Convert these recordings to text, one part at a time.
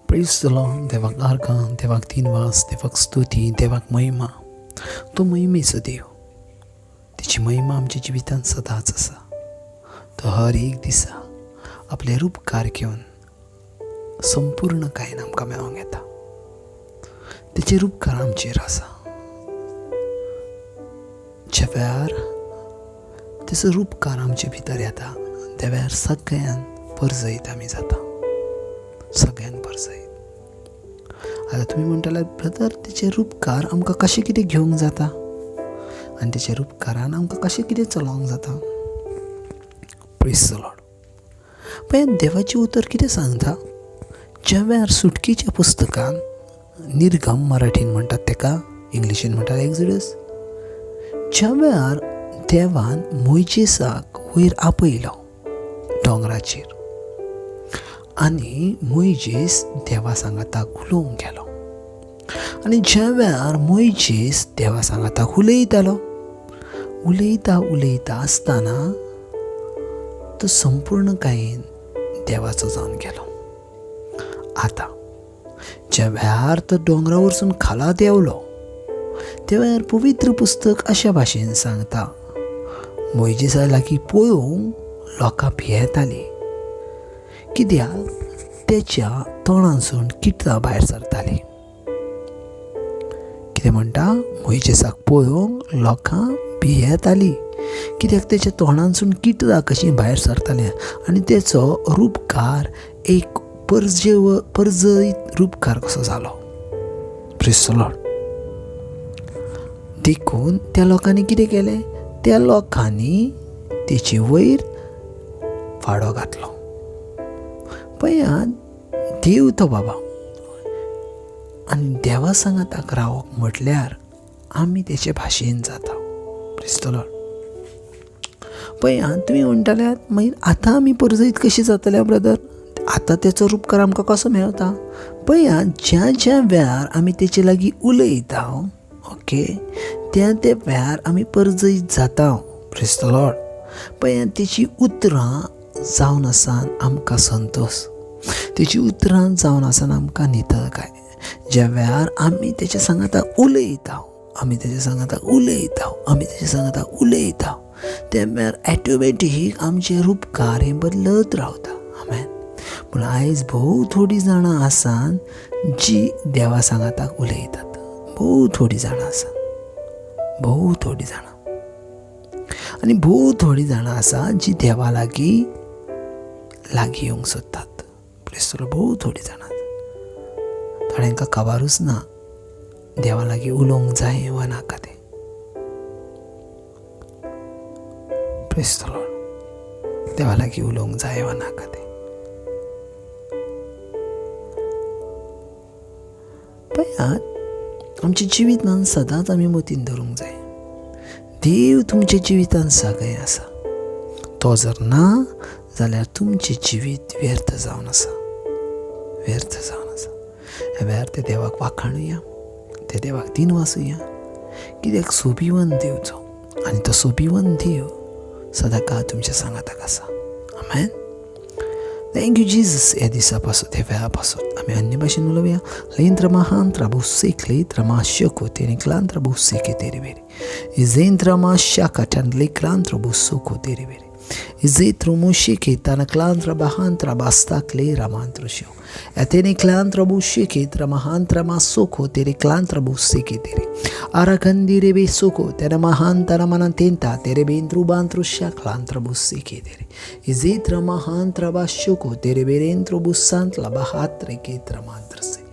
Praise the Lord. देवाक आर्गां, देवाक दिनवास, देवाक स्तुती, देवाक महिमा. तो महिमेचो देव. तिची महिमा आमच्या जिवितांत सदांच आसा. तो हर एक दिसा आपले रूपकार घेवन संपूर्ण कायन आमकां मेळोंक येता. तिचे रूपकार आमचेर आसा. ज्या वेळार तिचो रूपकार आमचे भितर येता त्या वेळार सगळ्यान परजैत आमी जाता. सगळ्यान परजैत. आतां तुमी म्हणटले ब्रदर तिचे रूपकार आमकां कशें कितें घेवंक जाता आनी तिच्या रूपकारान आमकां कशें कितें चलोवंक जाता. Praise the Lord. पळय देवाची उतर कितें सांगता. ज्या वेळार सुटकेच्या पुस्तकान निर्गम मराठीन म्हणटात तेका, इंग्लिशीन म्हणटात एक्झोडस. ज्या वेळार देवान मोइजेसाक वयर आपयलो दोंगराचेर आनी मोइजेस देवा सांगाताक उलोवंक गेलो. आनी ज्या वेळार मोइजेस देवा सांगाताक उलयतालो, उलयता आसतना तो संपूर्ण कायेन देवाचो जावन गेलो. आतां ज्या वेळार तो दोंगरा वरसून खाला देंवलो त्या वेळार पवित्र पुस्तक अशा भाशेन सांगता, मोइजेसा लागीं पळोवंक लोकां भियेतालीं, कित्याक तेच्या तोंडांसून किटलां भायर सरतालीं. कितें म्हणटा, मोइजेसाक पळोवंक लोकां भियेतालीं, कित्याक तेच्या तोंडांसून किटलां कशीं भायर सरतालीं आनी तेचो रूपकार एक परजैत रूपकार कसो जालो. Praise the Lord. देखून त्या लोकांनी कितें केलें, त्या लोकांनी तेची वयर वाडो घातलो. पळयात देव तो बाबा आनी देवा सांगाताक रावप म्हटल्यार आमी तेचे भाशेन जाता. Praise the Lord. पळयात तुमी म्हणटल्यात मागीर आतां आमी परजैत कशी जातले ब्रदर, आतां तेचो रूपकार आमकां कसो मेळटा. पळयात ज्या वेळार आमी तेचे लागीं उलयता, ओके, त्या वेळार आमी परजैत जाता. Praise the Lord. पळयात तेची उतरां जावन आसान आमकां संतोश, तेची उतरां जावन आसान आमकां नितळकाय. ज्या वेळार आमी तेच्या सांगाता उलयता, त्या वेळार ऑटोमॅटीक आमचें रूपकार हें बदलत रावता. आमेन. पूण आयज भोव थोडीं जाणां आसान जी देवा सांगाताक उलयतात. भोव थोडीं जाणां आसा, भोव थोडीं जाणां. आनी भोव थोडीं जाणां आसा जी देवा लागीं येवंक सोदतात. Praise the Lord. भोव थोडीं जाणां. थोड्यांकां खबरूच ना देवा लागीं उलोवंक जाय वा नाका तें. Praise the Lord. देवा लागीं उलोवंक जाय वा नाका तें. पळयात आमच्या जिवितांत सदांच आमी मतीन दवरूंक जाय, देव तुमच्या जिवितांत सगळें आसा. तो जर ना जाल्यार तुमचें जिवीत व्यर्थ जावन आसा. ह्या वेळार ते देवाक वाखाणुया, ते देवाक दिनवासुया, कित्याक सोबिवंत देवचो आनी तो सोबिवंत देव सदां काळ तुमच्या सांगाताक आसा. आमेन. Thank you Jesus. ह्या दिसा पासून ह्या वेळा पासून आमी अन्य भाशेन उलोवया. लेंत्र महांत्र बुसेकले त्रमा शको तेने क्लांत्र बुसेके तेरे बेरे इजेंत्र मा शाका टंडले क्लांत्र बुसोको तेरे बेरे इजेत्र मुशेके तना क्लांत्र बहांत्र बास्ताकले रामांत्र शो एतेने क्लांत्र बुशेके त्रमहांत्र मा सोको तेरे क्लांत्र बुसेके तेरे आराकंदिरे बे सोको तेरे महांतर मन तेंता तेरे बेंद्रु बांत्र शा क्लांत्र बुसेके तेरे इजेत्र महांत्र बाशोको तेरे बेरेंत्र बुसांतला बहात्रे के त्रमांत्र से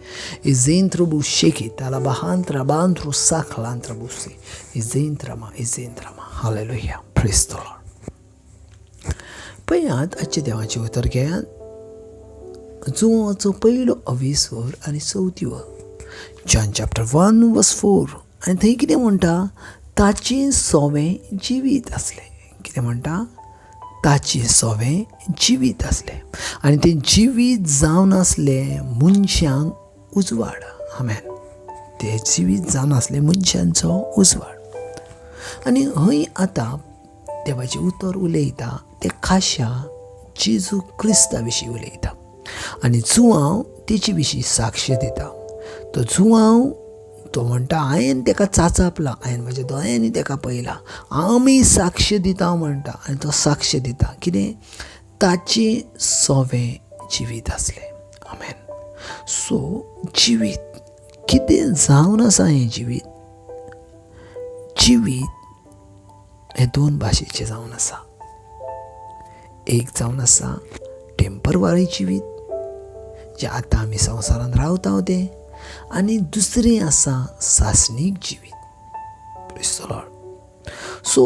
इजेंत्र बुशेके तला बहांत्र बांत्र साखलांत्र बुसे इजेंत्रमा. हालेलुया. Praise the Lord. पळयात आजचे देवाचे उतर घेयात. जुवाचो पयलो 20 आनी 34 जॉन चॅप्टर 1:4 आनी थंय कितें म्हणटा, ताचें सोवें जिवीत आसलें. कितें म्हणटा, ताचें सोवें जिवीत आसलें आनी तें जिवीत जावन आसलें मनशांक उजवाड. आमेन. तें जिवीत जावन आसलें मनशांचो उजवाड. आनी हय आतां देवाचें उतर उलयता तें खाशा जेजू क्रिस्ता विशीं उलयता. आनी जुवांव तेची विशीं साक्ष दिता. तो जुवांव तो म्हणटा हांवें ताका चांचपला, हांवें म्हाज्या दोळ्यांनी ताका पळयला, आमी साक्ष दिता म्हणटा. आनी तो साक्ष दिता कितें? ताची सोवें जिवीत आसलें. आमेन. सो जिवीत कितें जावन आसा हें जिवीत? जिवीत हें दोन भाशेचें जावन आसा. एक जावन आसा टेम्परवरी जिवीत, जें आतां आमी संवसारांत रावता तें, आनी दुसरें आसा सासणीक जिवीत. Praise the Lord. सो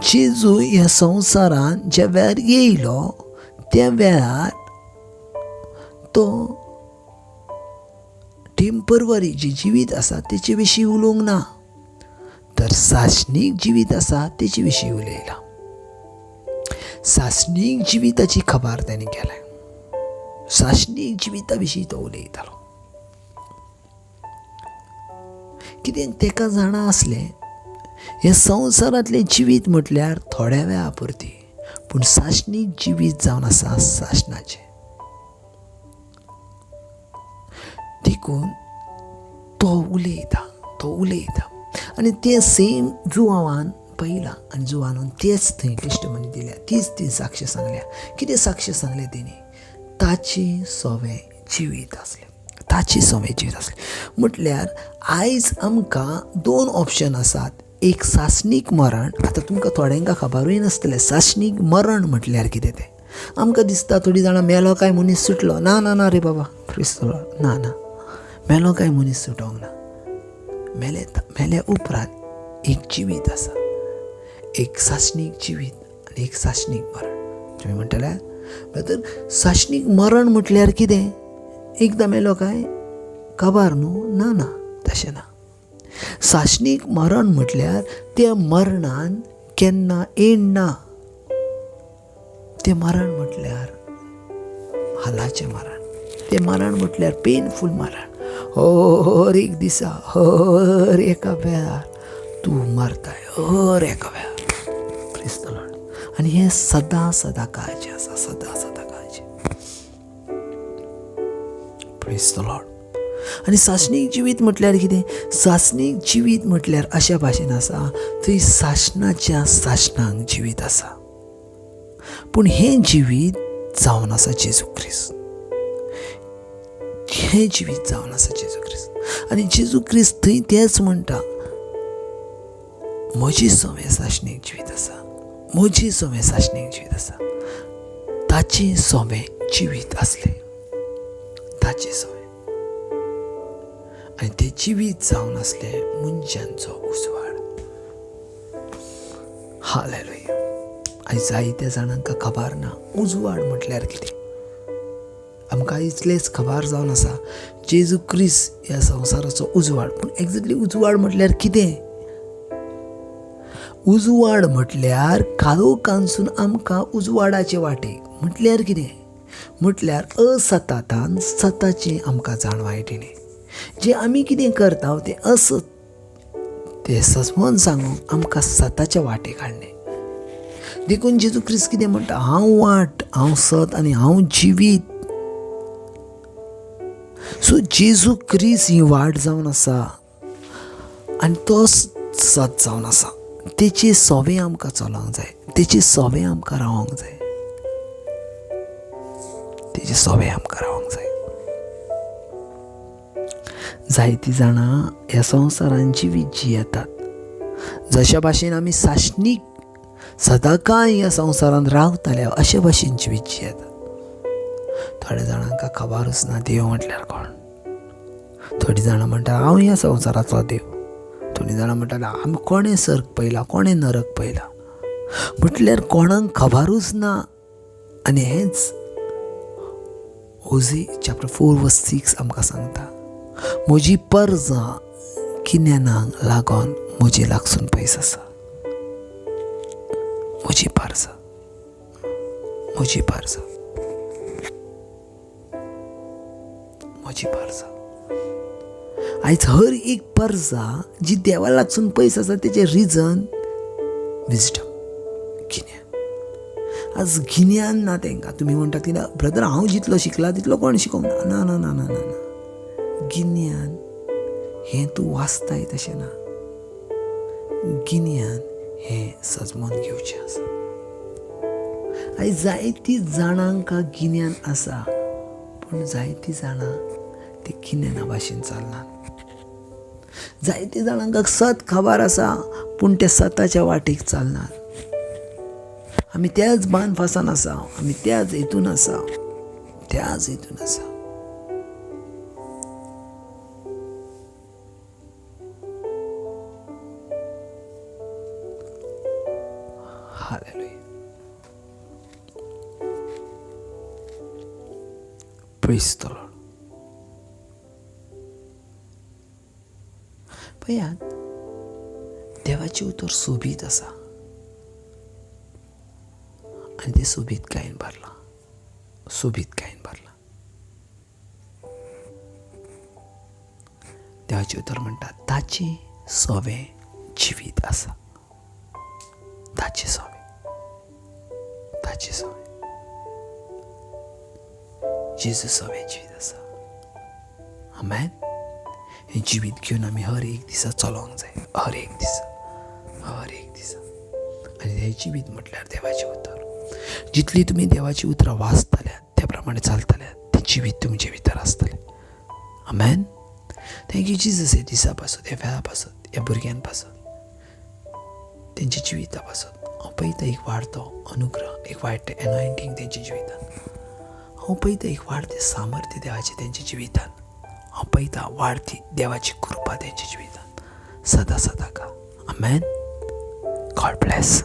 जेजू ह्या संवसारांत ज्या वेळार येयलो त्या वेळार तो टेम्परवरी जी जिवीत आसा तेचे विशीं उलोवंक ना, तर सासणीक जिवीत आसा तेचे विशीं उलयला. सासणीक जिविताची खबर ताणें केल्या. सासणीक जिविता विशीं तो उलयतालो. कितें ताका जाणा आसलें हे संवसारांतलें जिवीत म्हटल्यार थोड्या वेळा पुरती, पूण सासणीक जिवीत जावन आसा सासणाचें. देखून तो उलयता आनी तें सेम जुवांवान पळयलां आनी जुवानून तेच थंय टेस्टमनी दिल्या, तीच ती साक्ष सांगल्या. कितें साक्ष सांगलें तेणी? ताची सोवें जिवीत आसलें. ताची सोवें जिवीत आसलें म्हटल्यार आयज आमकां दोन ऑप्शन आसात. एक सासणीक मरण. आतां तुमकां थोड्यांक खबरूय नासतलें सासणीक मरण म्हटल्यार कितें तें. आमकां दिसता थोडीं जाणां मेलो काय मनीस सुटलो. ना ना ना रे बाबा, प्रेज द लॉर्ड. ना ना, मेलो काय मनीस सुटोंक ना. मेल्या उपरांत एक जिवीत आसा, एक सासणीक जिवीत आनी एक सासणीक मरण. तुमी म्हणटले तर सासणीक मरण म्हटल्यार कितें? एकदां मेलो काय खबर न्हू. ना ना, तशें ना. सासणीक मरण म्हटल्यार त्या मरणान केन्ना एंड ना. तें मरण म्हटल्यार हालाचें मरण. तें मरण म्हटल्यार पेनफूल मरण. हर एक दिसा, हर एका वेळार तूं मरताय, हर एका वेळार. Praise the Lord. आनी हें सदां सदां काळजें आसा, सदां सदां काळजें. Praise the Lord. आनी सासणीक जिवीत म्हटल्यार कितें? सासणीक जिवीत म्हटल्यार अशा भाशेन आसा थंय सासणाच्या सासणांक जिवीत आसा. पूण हें जिवीत जावन आसा जेजू क्रिस्त. हें जिवीत जावन आसा जेजू क्रिस्त. आनी जेजू क्रिस्त थंय तेंच म्हणटा, म्हजी सोवें सासणीक जिवीत आसा, म्हजी सोवें सासणीक जिवीत आसा. ताची सोवें जिवीत आसलें, ताची सोवें. आनी तें जिवीत जावन आसलें मनशांचो उजवाड. हालेलुया. आयज जायत्या जाणांक खबर ना उजवाड म्हटल्यार कितें. आमकां इतलेंच खबर जावन आसा जेजू क्रिस्त ह्या संवसाराचो उजवाड. पूण एक्झॅक्टली उजवाड म्हटल्यार कितें? उजवाड म्हटल्यार काळोखानसून आमकां उजवाडाचे वाटेक. म्हटल्यार कितें? म्हटल्यार असतांतान सताचें आमकां जाणवायट येणे. जें आमी कितें करता तें असत तें समजून सांगूंक आमकां सताच्या वाटेक हाडणें. देखून जेजू क्रिस्त कितें म्हणटा? हांव वाट, हांव सत आनी हांव जिवीत. सो जेजू क्रिस्त ही वाट जावन आसा आनी तो सत जावन आसा. तेची सोवें आमकां चलोंक जाय, तेची सोवें आमकां रावोंक जाय, तेची सोवें आमकां रावोंक जाय. जायतीं जाणां ह्या संवसारांत जिवीत जियेतात जशा भाशेन आमी सासणीक सदांकाळ ह्या संवसारांत रावताले अशे भाशेन जिवीत जियेतात. थोड्या जाणांक खबरूच ना देव म्हटल्यार कोण. थोडीं जाणां म्हणटा हांव ह्या संवसाराचो देव. थोडीं जाणां म्हणटात आमी कोणें सर्ग पयला, कोणें नरक पयला. म्हटल्यार कोणाक खबरूच ना. आनी हेंच ओजी चॅप्टर 4:6 आमकां सांगता, म्हजी परजां किन्यानांक लागोन म्हजे लागसून पयस आसा. म्हजी परजां, म्हजी परजां, म्हजी परजां. आयज हर एक परजा जी देवा लागसून पयस आसा तेचें रिजन विजडम, गिन्यान. आज गिन्यान ना तांकां. तुमी म्हणटा तिला ब्रदर हांव जितलो शिकला तितलो कोण शिकोवंक ना. ना ना ना ना ना. गिन्यान हें तूं वाचताय तशें ना. गिन्यान हें सजमोन घेवचें आसा. आयज जायतीं जाणांक गिन्यान आसा पूण जायतीं जाणां ती गिन्याना भाशेन चलनात. जायत्या जाणांक सत खबर आसा पूण ते सताच्या वाटेक चलनात. आमी त्याच बान फासान आसा. आमी त्याच हेतून आसा. त्याच हेतून आसा. हालेलुया. Praise the Lord. पळयात देवाची उतर सोबीत आसा आनी ते सोबीतकायेन भरला. सोबीतकायेन भरला. देवाचे उतर म्हणटा ताचे सोवे जिवीत आसा. ताचे सोवे. ताचे सोवे. जेजू सोवे जिवीत आसा. आमेन. हें जिवीत घेवन आमी हर एक दिसा चलोवंक जाय. हर एक दिसा. हर एक दिसा. आनी हें जिवीत म्हटल्यार देवाचें उतर. जितली तुमी देवाची उतरां वाचतल्यात त्या प्रमाणे चलतल्यात तें जिवीत तुमचे भितर आसतलें. आमेन. Thank you Jesus. हे दिसा पासून ह्या वेळा पासून ह्या भुरग्यां पासून तेंच्या जिविता पासून हांव पळयता एक वाडतो अनुग्रह, एक वाडटें एनॉयंटींग तेंच्या जिवितान. हांव पळयता एक वाडतें सामर्थ्य देवाचें तेंच्या जिवितान. हांव पळयता वाडती देवाची कृपा तेंच्या जिवितान सदां सदां का. आमेन. God bless.